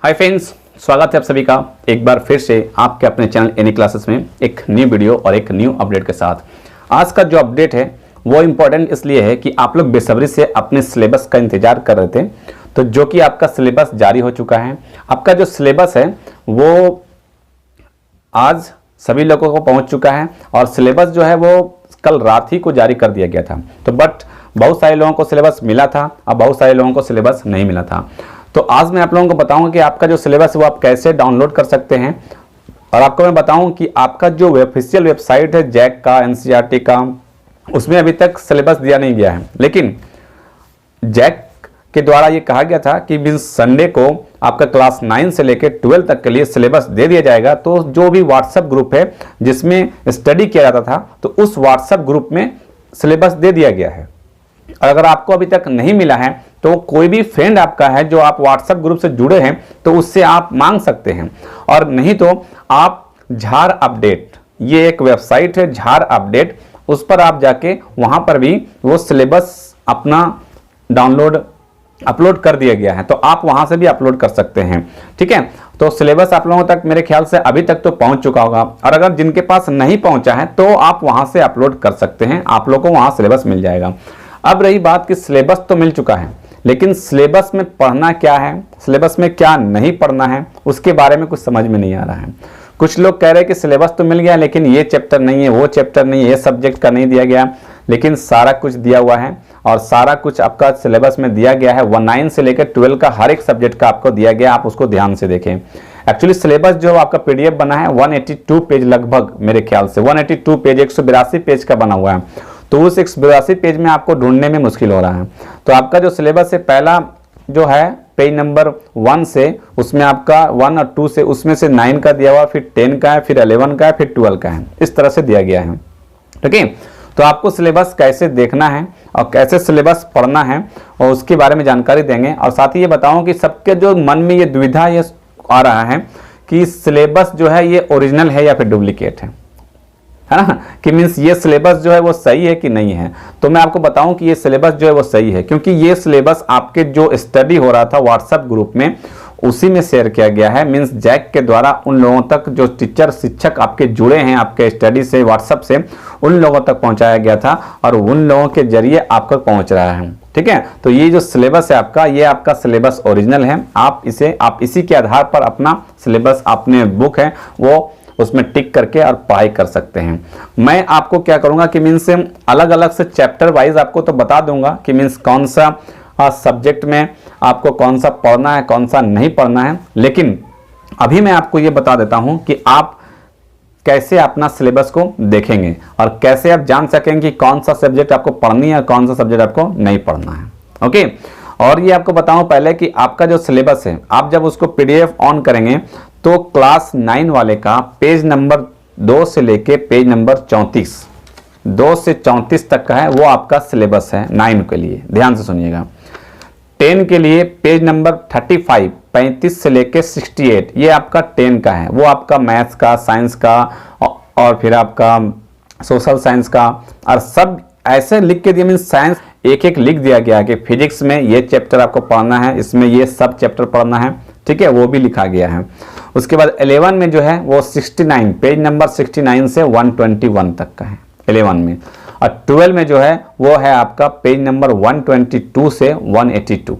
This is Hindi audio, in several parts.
हाय फ्रेंड्स, स्वागत है आप सभी का एक बार फिर से आपके अपने चैनल एनी क्लासेस में एक न्यू वीडियो और एक न्यू अपडेट के साथ। आज का जो अपडेट है वो इम्पोर्टेंट इसलिए है कि आप लोग बेसब्री से अपने सिलेबस का इंतजार कर रहे थे, तो जो कि आपका सिलेबस जारी हो चुका है। आपका जो सिलेबस है वो आज सभी लोगों को पहुंच चुका है और सिलेबस जो है वो कल रात ही को जारी कर दिया गया था। तो बट बहुत सारे लोगों को सिलेबस मिला था और बहुत सारे लोगों को सिलेबस नहीं मिला था। तो आज मैं आप लोगों को बताऊंगा कि आपका जो सिलेबस है वो आप कैसे डाउनलोड कर सकते हैं, और आपको मैं बताऊं कि आपका जो ऑफिशियल वेबसाइट है जैक का, एनसीईआरटी का, उसमें अभी तक सिलेबस दिया नहीं गया है। लेकिन जैक के द्वारा ये कहा गया था कि बिन संडे को आपका क्लास 9 से लेकर 12 तक के लिए सिलेबस दे दिया जाएगा। तो जो भी व्हाट्सएप ग्रुप है जिसमें स्टडी किया जाता था, तो उस व्हाट्सएप ग्रुप में सिलेबस दे दिया गया है। और अगर आपको अभी तक नहीं मिला है तो कोई भी फ्रेंड आपका है जो आप व्हाट्सएप ग्रुप से जुड़े हैं तो उससे आप मांग सकते हैं, और नहीं तो आप झार अपडेट, ये एक वेबसाइट है झार अपडेट, उस पर आप जाके वहां पर भी वो सिलेबस अपना अपलोड कर दिया गया है, तो आप वहां से भी अपलोड कर सकते हैं। ठीक है, तो सिलेबस आप लोगों तक मेरे ख्याल से अभी तक तो पहुंच चुका होगा, और अगर जिनके पास नहीं पहुंचा है तो आप वहां से अपलोड कर सकते हैं, आप लोगों को वहां सिलेबस मिल जाएगा। अब रही बात कि सिलेबस तो मिल चुका है, लेकिन सिलेबस में पढ़ना क्या है, सिलेबस में क्या नहीं पढ़ना है, उसके बारे में कुछ समझ में नहीं आ रहा है। कुछ लोग कह रहे हैं कि सिलेबस तो मिल गया लेकिन ये चैप्टर नहीं है, वो चैप्टर नहीं है, ये सब्जेक्ट का नहीं दिया गया, लेकिन सारा कुछ दिया हुआ है और सारा कुछ आपका सिलेबस में दिया गया है। 9 से लेकर 12 का हर एक सब्जेक्ट का आपको दिया गया, आप उसको ध्यान से देखें। एक्चुअली सिलेबस जो आपका पीडीएफ बना है 182 पेज, लगभग मेरे ख्याल से 182 पेज, 182 पेज का बना हुआ है। तो उस 182 पेज में आपको ढूंढने में मुश्किल हो रहा है। तो आपका जो सिलेबस है, पहला जो है पेज नंबर 1 से, उसमें आपका 1 और 2 से, उसमें से 9 का दिया हुआ, फिर 10 का है, फिर 11 का है, फिर 12 का है, इस तरह से दिया गया है। ठीक है, तो आपको सिलेबस कैसे देखना है और कैसे सिलेबस पढ़ना है और उसके बारे में जानकारी देंगे। और साथ ही ये बताऊं कि सबके जो मन में ये दुविधा ये आ रहा है कि सिलेबस जो है ये ओरिजिनल है या फिर डुप्लीकेट है ना, कि मीन्स ये सिलेबस जो है वो सही है कि नहीं है। तो मैं आपको बताऊं कि ये सिलेबस जो है वो सही है, क्योंकि ये सिलेबस आपके जो स्टडी हो रहा था व्हाट्सएप ग्रुप में उसी में शेयर किया गया है। मीन्स जैक के द्वारा उन लोगों तक जो टीचर शिक्षक आपके जुड़े हैं आपके स्टडी से व्हाट्सएप से, उन लोगों तक पहुंचाया गया था और उन लोगों के जरिए आप तक पहुंच रहा है। ठीक है, तो ये जो सिलेबस है आपका, ये आपका सिलेबस ओरिजिनल है। आप इसी के आधार पर अपना सिलेबस, अपने बुक है वो उसमें टिक करके और पढ़ाई कर सकते हैं। मैं आपको क्या करूंगा कि मीन्स अलग अलग से चैप्टर वाइज आपको तो बता दूंगा कि मीन्स कौन सा सब्जेक्ट में आपको कौन सा पढ़ना है, कौन सा नहीं पढ़ना है। लेकिन अभी मैं आपको ये बता देता हूं कि आप कैसे अपना सिलेबस को देखेंगे और कैसे आप जान सकेंगे कि कौन सा सब्जेक्ट आपको पढ़नी है और कौन सा सब्जेक्ट आपको नहीं पढ़ना है। ओके, और ये आपको बताऊं पहले कि आपका जो सिलेबस है, आप जब उसको पीडीएफ ऑन करेंगे तो क्लास 9 वाले का पेज नंबर 2 से लेके पेज नंबर 34, 2 से 34 तक का है, वो आपका सिलेबस है 9 के लिए। ध्यान से सुनिएगा। 10 के लिए पेज नंबर 35, 35 से लेके 68, ये आपका 10 का है, वो आपका मैथ्स का, साइंस का और फिर आपका सोशल साइंस का, और सब ऐसे लिख के दिया। मीन्स साइंस एक एक लिख दिया गया है कि फिजिक्स में ये चैप्टर आपको पढ़ना है, इसमें ये सब चैप्टर पढ़ना है। ठीक है, वो भी लिखा गया है। उसके बाद 11 में जो है वो 69, पेज नंबर 69 से 121 तक का है 11 में, और 12 में जो है वो है आपका पेज नंबर 122 से 182।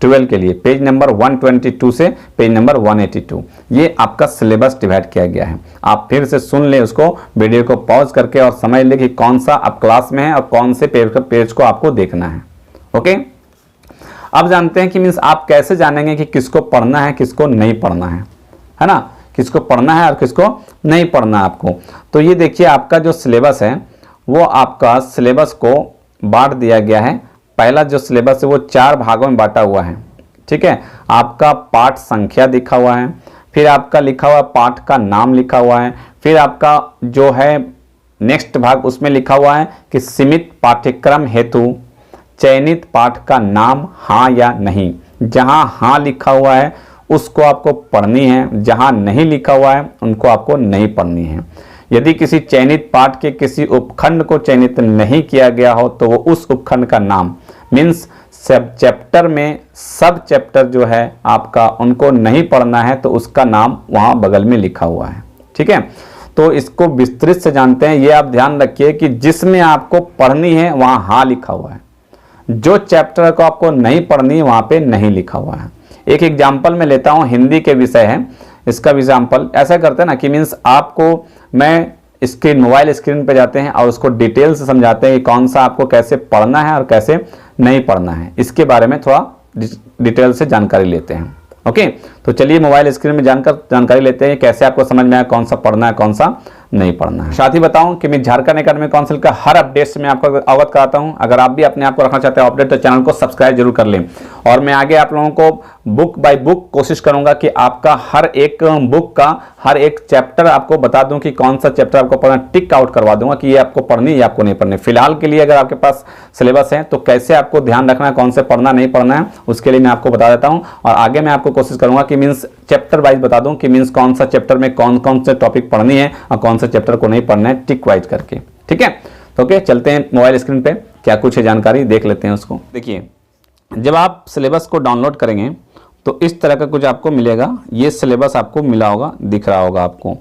12 के लिए पेज नंबर 122 से पेज नंबर 182, ये आपका सिलेबस डिवाइड किया गया है। आप फिर से सुन ले उसको, वीडियो को पॉज करके, और समझ ले कि कौन सा आप क्लास में है और कौन से पेज को आपको देखना है। ओके, अब जानते हैं कि मीन्स आप कैसे जानेंगे कि किसको पढ़ना है, किसको नहीं पढ़ना है ना, किसको पढ़ना है और किसको नहीं पढ़ना है आपको। तो ये देखिए, आपका जो सिलेबस है वो आपका सिलेबस को बांट दिया गया है। पहला जो सिलेबस है वो 4 भागों में बांटा हुआ है। ठीक है, आपका पाठ संख्या लिखा हुआ है, फिर आपका लिखा हुआ पाठ का नाम लिखा हुआ है, फिर आपका जो है नेक्स्ट भाग उसमें लिखा हुआ है कि सीमित पाठ्यक्रम हेतु चयनित पाठ का नाम हाँ या नहीं। जहां हाँ लिखा हुआ है उसको आपको पढ़नी है, जहां नहीं लिखा हुआ है उनको आपको नहीं पढ़नी है। यदि किसी चयनित पाठ के किसी उपखंड को चयनित नहीं किया गया हो तो वो उस उपखंड का नाम मीन्स सब चैप्टर में सब चैप्टर जो है आपका उनको नहीं पढ़ना है तो उसका नाम वहाँ बगल में लिखा हुआ है। ठीक है, तो इसको विस्तृत से जानते हैं। ये आप ध्यान रखिए कि जिसमें आपको पढ़नी है वहाँ हाँ लिखा हुआ है, जो चैप्टर को आपको नहीं पढ़नी है वहाँ पे नहीं लिखा हुआ है। एक एग्जाम्पल मैं लेता हूँ, हिंदी के विषय है, इसका एग्जाम्पल ऐसा करते हैं ना कि मीन्स आपको मैं स्क्रीन मोबाइल स्क्रीन पे जाते हैं और उसको डिटेल से समझाते हैं कि कौन सा आपको कैसे पढ़ना है और कैसे नहीं पढ़ना है, इसके बारे में थोड़ा डिटेल से जानकारी लेते हैं। ओके, तो चलिए मोबाइल स्क्रीन में जानकारी लेते हैं कैसे आपको समझ में आए कौन सा पढ़ना है कौन सा नहीं पढ़ना है। साथ ही बताऊं कि मैं झारखंड एकेडमिक काउंसिल का हर अपडेट्स में आपको अवगत कराता हूं। अगर आप भी अपने आप को रखना चाहते हैं अपडेट तो चैनल को सब्सक्राइब जरूर कर लें। और मैं आगे आप लोगों को बुक बाय बुक कोशिश करूंगा कि आपका हर एक बुक का हर एक चैप्टर आपको बता दूं कि कौन सा चैप्टर आपको पढ़ना, टिक आउट करवा दूंगा कि ये आपको पढ़नी है या आपको नहीं पढ़नी। फिलहाल के लिए अगर आपके पास सिलेबस है तो कैसे आपको ध्यान रखना है, कौन से पढ़ना नहीं पढ़ना है, उसके लिए मैं आपको बता देता हूँ। और आगे मैं आपको कोशिश करूंगा कि मीन्स चैप्टर वाइज बता दूं कि मीन्स कौन सा चैप्टर में कौन कौन से टॉपिक पढ़नी है और कौन सा चैप्टर को नहीं पढ़ना है, टिक वाइज करके। ठीक है, तो ओके चलते हैं मोबाइल स्क्रीन पे क्या कुछ है जानकारी देख लेते हैं उसको। देखिए, जब आप सिलेबस को डाउनलोड करेंगे तो इस तरह का कुछ आपको मिलेगा। ये सिलेबस आपको मिला होगा, दिख रहा होगा आपको।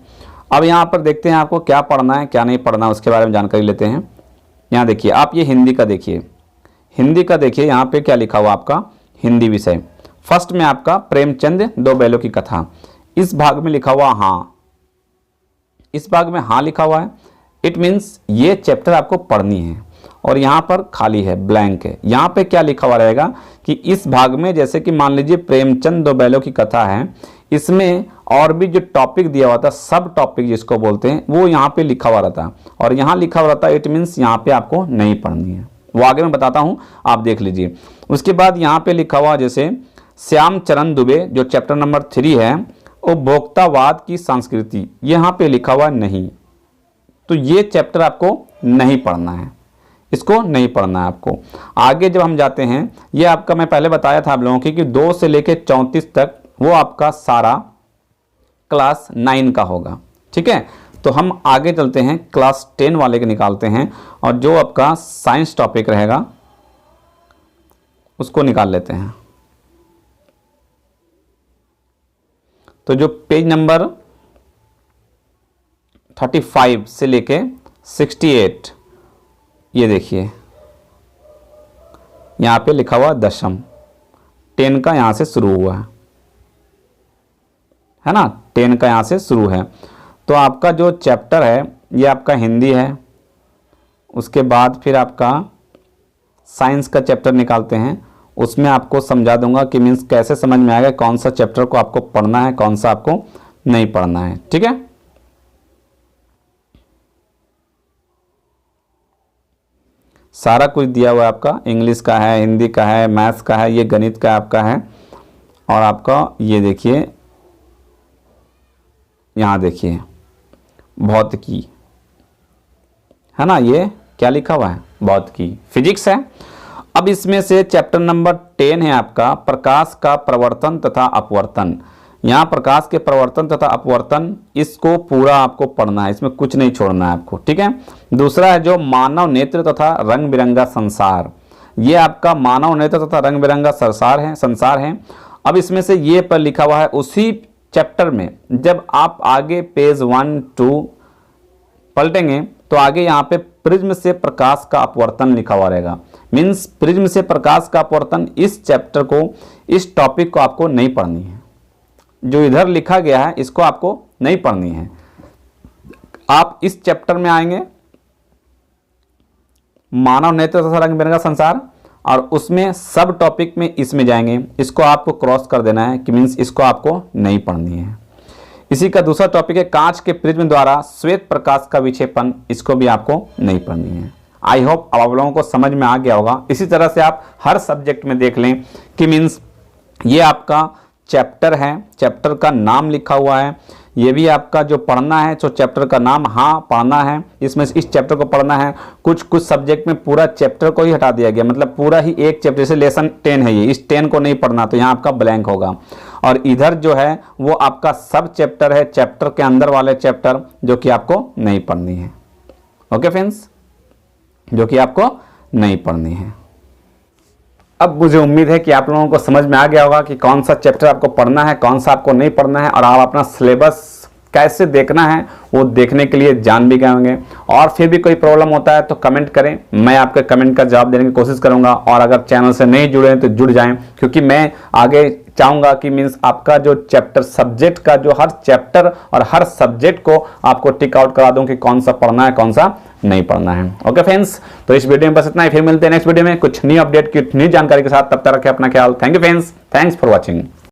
अब यहाँ पर देखते हैं आपको क्या पढ़ना है क्या नहीं पढ़ना है, उसके बारे में जानकारी लेते हैं। यहाँ देखिए, आप ये हिंदी का देखिए, हिंदी का देखिए यहाँ पे क्या लिखा हुआ आपका हिंदी विषय। फर्स्ट में आपका प्रेमचंद दो बैलों की कथा, इस भाग में लिखा हुआ हाँ, इस भाग में हाँ लिखा हुआ है। इट मीन्स ये चैप्टर आपको पढ़नी है। और यहाँ पर खाली है, ब्लैंक है। यहाँ पे क्या लिखा हुआ रहेगा कि इस भाग में जैसे कि मान लीजिए प्रेमचंद दो बैलों की कथा है, इसमें और भी जो टॉपिक दिया हुआ था, सब टॉपिक जिसको बोलते हैं, वो यहाँ पे लिखा हुआ रहता और यहाँ लिखा हुआ रहता। इट मीन्स यहाँ पे आपको नहीं पढ़नी है, वो आगे मैं बताता हूँ, आप देख लीजिए। उसके बाद यहाँ पे लिखा हुआ जैसे श्याम चरण दुबे जो चैप्टर नंबर 3 है, उपभोक्तावाद की संस्कृति, यहाँ पे लिखा हुआ नहीं, तो ये चैप्टर आपको नहीं पढ़ना है, इसको नहीं पढ़ना है आपको। आगे जब हम जाते हैं, ये आपका मैं पहले बताया था आप लोगों की कि 2 से लेकर 34 तक वो आपका सारा क्लास 9 का होगा। ठीक है, तो हम आगे चलते हैं, क्लास 10 वाले के निकालते हैं और जो आपका साइंस टॉपिक रहेगा उसको निकाल लेते हैं। तो जो पेज नंबर 35 से लेके 68, ये देखिए यहाँ पे लिखा हुआ दशम, 10 का यहाँ से शुरू हुआ है ना, 10 का यहाँ से शुरू है। तो आपका जो चैप्टर है ये आपका हिंदी है। उसके बाद फिर आपका साइंस का चैप्टर निकालते हैं, उसमें आपको समझा दूंगा कि मीन्स कैसे समझ में आएगा कौन सा चैप्टर को आपको पढ़ना है कौन सा आपको नहीं पढ़ना है। ठीक है, सारा कुछ दिया हुआ है आपका, इंग्लिश का है, हिंदी का है, मैथ्स का है, ये गणित का आपका है। और आपका ये देखिए, यहाँ देखिए भौतिकी है ना, ये क्या लिखा हुआ है भौतिकी, फिजिक्स है। अब इसमें से चैप्टर नंबर 10 है आपका प्रकाश का प्रवर्तन तथा अपवर्तन। यहाँ प्रकाश के प्रवर्तन तथा अपवर्तन, इसको पूरा आपको पढ़ना है, इसमें कुछ नहीं छोड़ना है आपको। ठीक है, दूसरा है जो मानव नेत्र तथा रंग बिरंगा संसार, ये आपका मानव नेत्र तथा रंग बिरंगा संसार है। अब इसमें से ये पर लिखा हुआ है उसी चैप्टर में, जब आप आगे पेज 1-2 पलटेंगे तो आगे यहाँ पे प्रिज्म से प्रकाश का अपवर्तन लिखा हुआ रहेगा। मीन्स प्रिज्म से प्रकाश का अपवर्तन, इस चैप्टर को, इस टॉपिक को आपको नहीं पढ़नी है। जो इधर लिखा गया है इसको आपको नहीं पढ़नी है। आप इस चैप्टर में आएंगे मानव नेत्र तथा रंग बिरंगा संसार, और उसमें सब टॉपिक में इसमें जाएंगे, इसको आपको क्रॉस कर देना है कि मीन्स इसको आपको नहीं पढ़नी है। इसी का दूसरा टॉपिक है कांच के प्रिज्म द्वारा श्वेत प्रकाश का विक्षेपण, इसको भी आपको नहीं पढ़नी है। आई होप अब आप लोगों को समझ में आ गया होगा। इसी तरह से आप हर सब्जेक्ट में देख लें कि मीन्स ये आपका चैप्टर है, चैप्टर का नाम लिखा हुआ है, ये भी आपका जो पढ़ना है तो चैप्टर का नाम हाँ पढ़ना है, इसमें इस चैप्टर को पढ़ना है। कुछ सब्जेक्ट में पूरा चैप्टर को ही हटा दिया गया, मतलब पूरा ही एक चैप्टर, जैसे लेसन 10 है ये, इस 10 को नहीं पढ़ना तो यहाँ आपका ब्लैंक होगा। और इधर जो है वो आपका सब चैप्टर है, चैप्टर के अंदर वाले चैप्टर जो कि आपको नहीं पढ़नी है। ओके फ्रेंड्स, जो कि आपको नहीं पढ़नी है। अब मुझे उम्मीद है कि आप लोगों को समझ में आ गया होगा कि कौन सा चैप्टर आपको पढ़ना है, कौन सा आपको नहीं पढ़ना है, और आप अपना सिलेबस कैसे देखना है वो देखने के लिए जान भी गए होंगे। और फिर भी कोई प्रॉब्लम होता है तो कमेंट करें, मैं आपके कमेंट का जवाब देने की कोशिश करूंगा। और अगर चैनल से नहीं जुड़े हैं तो जुड़ जाएं, क्योंकि मैं आगे चाहूंगा कि मीन्स आपका जो चैप्टर सब्जेक्ट का जो हर चैप्टर और हर सब्जेक्ट को आपको टिक आउट करा दूं कि कौन सा पढ़ना है कौन सा नहीं पढ़ना है। ओके फ्रेंड्स, तो इस वीडियो में बस इतना ही। फिर मिलते हैं नेक्स्ट वीडियो में कुछ नई अपडेट की नई जानकारी के साथ। तब तक रखें अपना ख्याल। Thank you friends, thanks for watching.